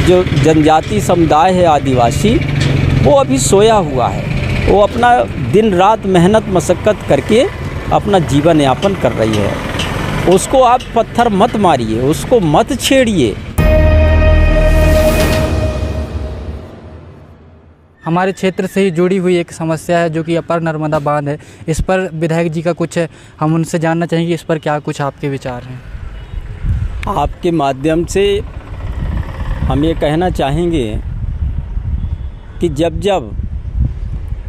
जो जनजाति समुदाय है आदिवासी, वो अभी सोया हुआ है। वो अपना दिन रात मेहनत मशक्क़त करके अपना जीवन यापन कर रही है। उसको आप पत्थर मत मारिए, उसको मत छेड़िए। हमारे क्षेत्र से ही जुड़ी हुई एक समस्या है जो कि अपर नर्मदा बांध है। इस पर विधायक जी का कुछ हम उनसे जानना चाहेंगे, इस पर क्या कुछ आपके विचार हैं? आपके माध्यम से हम ये कहना चाहेंगे कि जब जब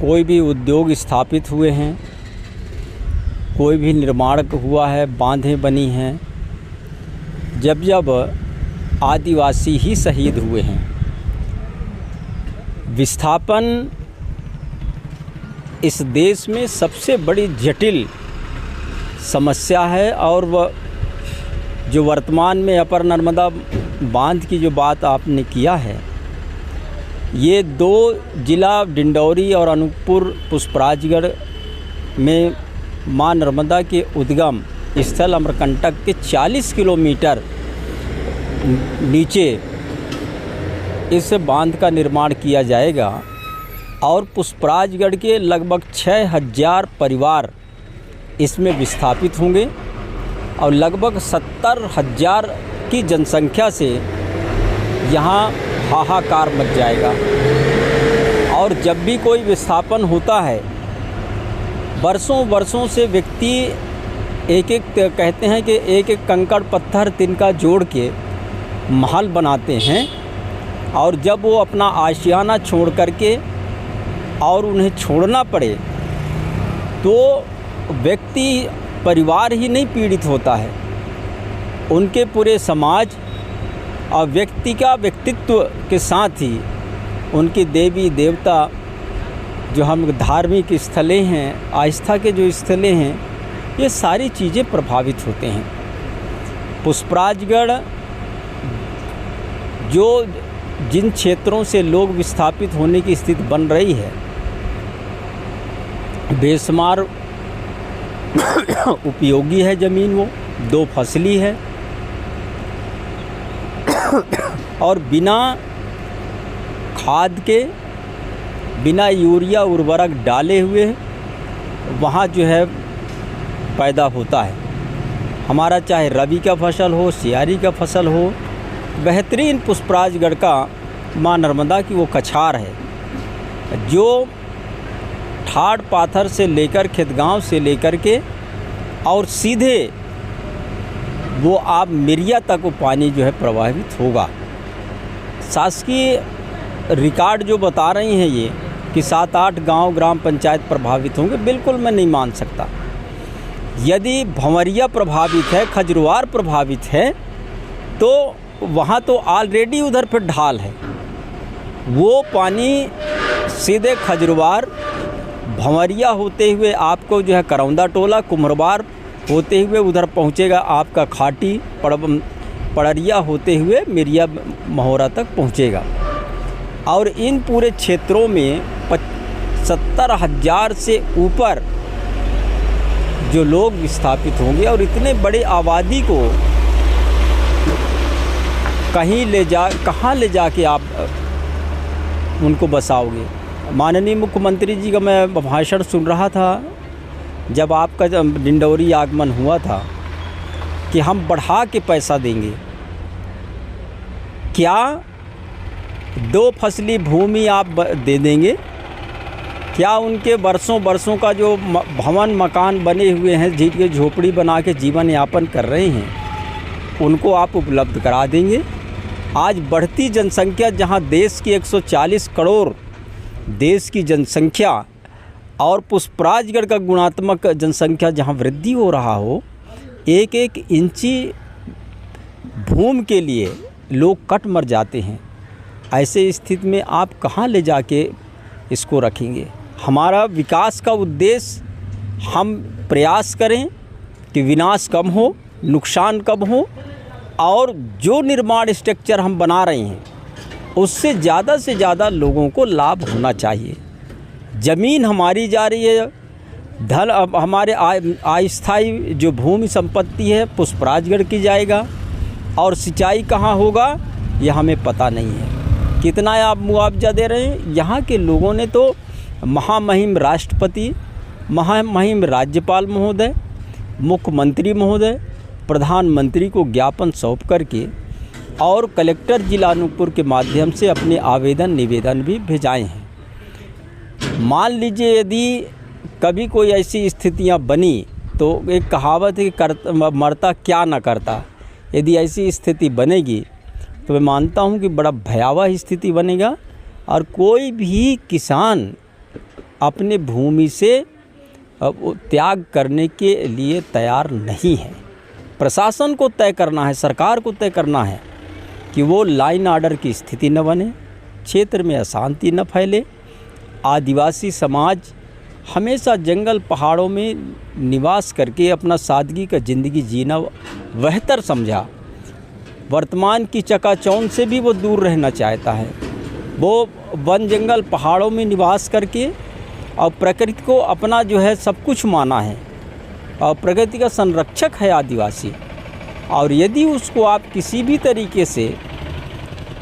कोई भी उद्योग स्थापित हुए हैं, कोई भी निर्माण हुआ है, बांधें बनी हैं, जब जब आदिवासी ही शहीद हुए हैं। विस्थापन इस देश में सबसे बड़ी जटिल समस्या है और वह जो वर्तमान में अपर नर्मदा बांध की जो बात आपने किया है, ये 2 जिला डिंडौरी और अनूपपुर पुष्पराजगढ़ में मां नर्मदा के उद्गम स्थल अमरकंटक के 40 किलोमीटर नीचे इस बांध का निर्माण किया जाएगा और पुष्पराजगढ़ के लगभग 6000 परिवार इसमें विस्थापित होंगे और लगभग 70,000 की जनसंख्या से यहाँ हाहाकार मच जाएगा। और जब भी कोई विस्थापन होता है, बरसों बरसों से व्यक्ति एक एक कहते हैं कि एक एक कंकड़ पत्थर तिनका जोड़ के महल बनाते हैं और जब वो अपना आशियाना छोड़ करके और उन्हें छोड़ना पड़े तो व्यक्ति परिवार ही नहीं पीड़ित होता है, उनके पूरे समाज और व्यक्ति का व्यक्तित्व के साथ ही उनकी देवी देवता जो हम धार्मिक स्थलें हैं, आस्था के जो स्थलें हैं, ये सारी चीज़ें प्रभावित होते हैं। पुष्पराजगढ़ जो जिन क्षेत्रों से लोग विस्थापित होने की स्थिति बन रही है, बेशुमार उपयोगी है ज़मीन, वो 2 फसली है और बिना खाद के, बिना यूरिया उर्वरक डाले हुए वहाँ जो है पैदा होता है। हमारा चाहे रबी का फसल हो, सियारी का फसल हो, बेहतरीन पुष्पराजगढ़ का मां नर्मदा की वो कछार है जो ठाड़ पाथर से लेकर खेतगांव से लेकर के और सीधे वो आप मिरिया तक वो पानी जो है प्रवाहित होगा। शासकीय रिकॉर्ड जो बता रही हैं ये कि 7-8 गांव ग्राम पंचायत प्रभावित होंगे, बिल्कुल मैं नहीं मान सकता। यदि भंवरिया प्रभावित है, खजरूवार प्रभावित है, तो वहाँ तो ऑलरेडी उधर पर ढाल है। वो पानी सीधे खजरूवार भंवरिया होते हुए आपको जो है करौंदा टोला कुम्हरवार होते हुए उधर पहुँचेगा, आपका खाटी पड़रिया होते हुए मिरिया महोरा तक पहुँचेगा। और इन पूरे क्षेत्रों में 70,000 से ऊपर जो लोग विस्थापित होंगे और इतने बड़े आबादी को कहाँ ले जाके आप उनको बसाओगे। माननीय मुख्यमंत्री जी का मैं भाषण सुन रहा था जब आपका डिंडौरी आगमन हुआ था कि हम बढ़ा के पैसा देंगे। क्या 2 फसली भूमि आप दे देंगे? क्या उनके बरसों का जो भवन मकान बने हुए हैं, झीट झोपड़ी बना के जीवन यापन कर रहे हैं, उनको आप उपलब्ध करा देंगे? आज बढ़ती जनसंख्या, जहां देश की 140 करोड़ देश की जनसंख्या और पुष्पराजगढ़ का गुणात्मक जनसंख्या जहां वृद्धि हो रहा हो, 1-1 इंची भूमि के लिए लोग कट मर जाते हैं। ऐसे स्थिति में आप कहाँ ले जाके इसको रखेंगे? हमारा विकास का उद्देश्य हम प्रयास करें कि विनाश कम हो, नुकसान कम हो और जो निर्माण स्ट्रक्चर हम बना रहे हैं उससे ज़्यादा से ज़्यादा लोगों को लाभ होना चाहिए। ज़मीन हमारी जा रही है, धन अब हमारे अस्थायी जो भूमि संपत्ति है पुष्पराजगढ़ की जाएगा और सिंचाई कहाँ होगा? ये हमें पता नहीं है। कितना आप मुआवजा दे रहे हैं? यहाँ के लोगों ने तो महामहिम राष्ट्रपति, महामहिम राज्यपाल महोदय, मुख्यमंत्री महोदय, प्रधानमंत्री को ज्ञापन सौंप करके और कलेक्टर जिला अनूपपुर के माध्यम से अपने आवेदन निवेदन भी भेजाए हैं। मान लीजिए यदि कभी कोई ऐसी स्थितियां बनी तो एक कहावत है कि मरता क्या न करता। यदि ऐसी स्थिति बनेगी तो मैं मानता हूं कि बड़ा भयावह स्थिति बनेगा और कोई भी किसान अपने भूमि से त्याग करने के लिए तैयार नहीं है। प्रशासन को तय करना है, सरकार को तय करना है कि वो लाइन ऑर्डर की स्थिति न बने, क्षेत्र में अशांति न फैले। आदिवासी समाज हमेशा जंगल पहाड़ों में निवास करके अपना सादगी का ज़िंदगी जीना बेहतर समझा। वर्तमान की चकाचौंध से भी वो दूर रहना चाहता है। वो वन जंगल पहाड़ों में निवास करके और प्रकृति को अपना जो है सब कुछ माना है और प्रकृति का संरक्षक है आदिवासी। और यदि उसको आप किसी भी तरीके से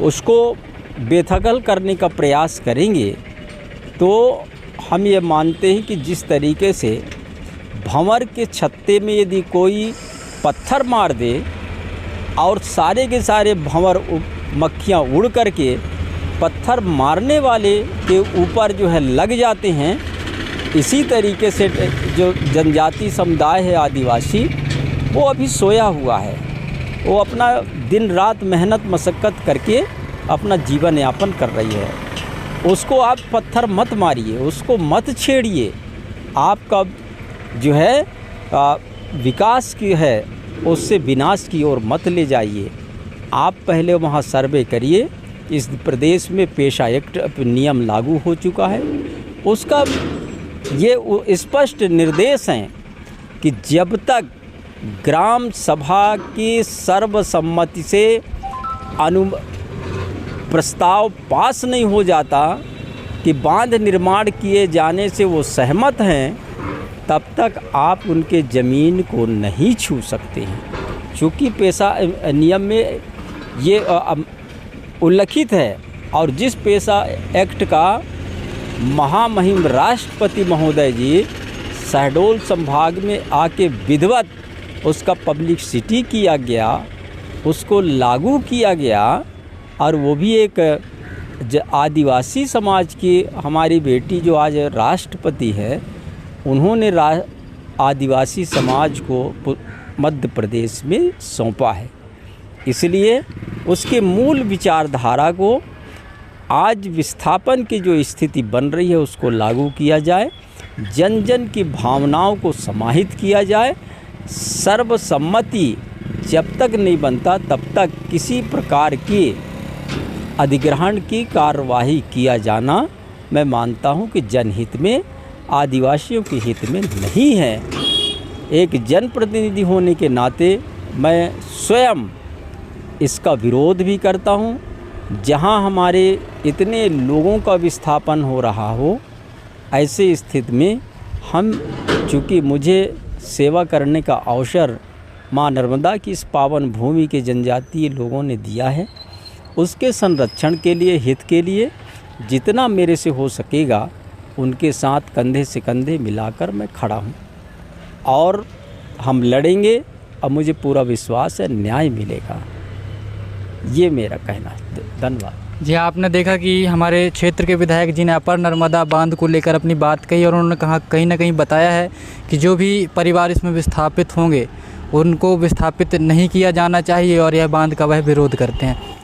उसको बेदखल करने का प्रयास करेंगे तो हम ये मानते हैं कि जिस तरीके से भंवर के छत्ते में यदि कोई पत्थर मार दे और सारे के सारे भंवर मक्खियाँ उड़ करके पत्थर मारने वाले के ऊपर जो है लग जाते हैं, इसी तरीके से जो जनजाति समुदाय है आदिवासी, वो अभी सोया हुआ है। वो अपना दिन रात मेहनत मशक्क़त करके अपना जीवन यापन कर रही है। उसको आप पत्थर मत मारिए, उसको मत छेड़िए। आपका जो है विकास की है उससे विनाश की ओर मत ले जाइए। आप पहले वहाँ सर्वे करिए। इस प्रदेश में पेशा एक्ट नियम लागू हो चुका है, उसका ये स्पष्ट निर्देश हैं कि जब तक ग्राम सभा की सर्वसम्मति से प्रस्ताव पास नहीं हो जाता कि बांध निर्माण किए जाने से वो सहमत हैं, तब तक आप उनके ज़मीन को नहीं छू सकते हैं। चूँकि पेशा नियम में ये उल्लिखित है और जिस पेशा एक्ट का महामहिम राष्ट्रपति महोदय जी शहडोल संभाग में आके विधिवत उसका पब्लिसिटी किया गया, उसको लागू किया गया और वो भी एक आदिवासी समाज की हमारी बेटी जो आज राष्ट्रपति है, उन्होंने आदिवासी समाज को मध्य प्रदेश में सौंपा है। इसलिए उसके मूल विचारधारा को आज विस्थापन की जो स्थिति बन रही है उसको लागू किया जाए, जन जन की भावनाओं को समाहित किया जाए। सर्वसम्मति जब तक नहीं बनता तब तक किसी प्रकार की अधिग्रहण की कार्यवाही किया जाना मैं मानता हूं कि जनहित में, आदिवासियों के हित में नहीं है। एक जनप्रतिनिधि होने के नाते मैं स्वयं इसका विरोध भी करता हूं। जहां हमारे इतने लोगों का विस्थापन हो रहा हो, ऐसे स्थिति में हम, चूँकि मुझे सेवा करने का अवसर माँ नर्मदा की इस पावन भूमि के जनजातीय लोगों ने दिया है, उसके संरक्षण के लिए, हित के लिए जितना मेरे से हो सकेगा उनके साथ कंधे से कंधे मिलाकर मैं खड़ा हूँ और हम लड़ेंगे और मुझे पूरा विश्वास है न्याय मिलेगा। ये मेरा कहना है। धन्यवाद। जी, आपने देखा कि हमारे क्षेत्र के विधायक जी ने अपर नर्मदा बांध को लेकर अपनी बात कही और उन्होंने कहा, कहीं ना कहीं बताया है कि जो भी परिवार इसमें विस्थापित होंगे उनको विस्थापित नहीं किया जाना चाहिए और यह बांध का वह विरोध करते हैं।